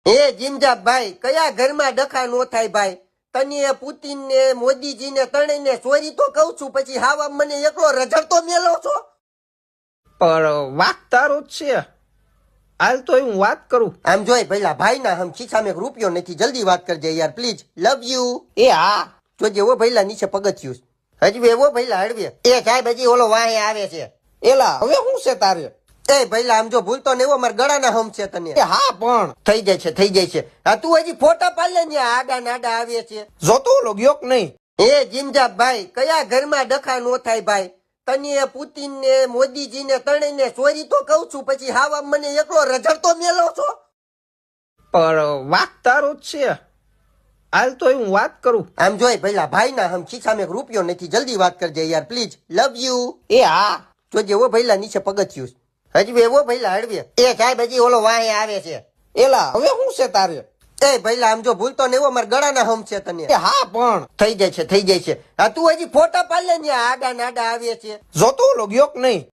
એ જીમજાબ ભાઈ, કયા ઘરમાં ડખા નો થાય ભાઈ? તને પુતિન ને મોદીજી ને ત્રણેયને સોરી તો કહું છું, પછી હાવ મને એકલો રઝળતો મેલો છો. પણ વાત તારો જ છે. હાલ તો હું વાત કરું. આમ જોઈ પેલા ભાઈ ના હમ ખિસ્સામાં એક રૂપિયો નથી, જલ્દી વાત કરજે યાર પ્લીઝ. Love you. એ હા જોજે એવો ભઈલા નીચે પગથિયું હજુ એવો ભઈલા હળવે. એ સાહેબ હજી ઓલો વાહે આવે છે. એલા હવે શું છે તારે? એ ભઈલા આમ જો ભૂલતો ને એવો મારા ગળાના હમ છે તને. એ હા પણ થઈ જાય છે થઈ જાય છે. હા તું હજી ફોટા પાડલે ને આડા નાડા આવે છે. જોતો ઓલો ગયો કે નહીં? એ જીમજાબ ભાઈ, કયા ઘરમાં ડખા નો થાય ભાઈ? તને પુતિન ને મોદીજી ને ત્રણેયને સોરી તો કહું છું, પછી હાવ મને એકલો રઝળતો મેલો છો. પણ વાત તારો જ છે. હાલ તો હું વાત કરું. આમ જોઈ પેલા ભાઈ ના હમ ખિસ્સામાં એક રૂપિયો નથી, જલ્દી વાત કરજે યાર પ્લીઝ. Love you. એ હા જોજે એવો ભઈલા નીચે પગથિયું હજુ એવો ભઈલા હળવે. એ સાહેબ હજી ઓલો વાહે આવે છે. એલા હવે શું છે તારે? એ ભઈલા આમ જો ભૂલતો ને એવો મારા ગળાના હમ છે તને. એ હા પણ થઈ જાય છે થઈ જાય છે. હા તું હજી ફોટા પાડલે ને આડા નાડા આવે છે. જોતો ઓલો ગયો કે નહીં?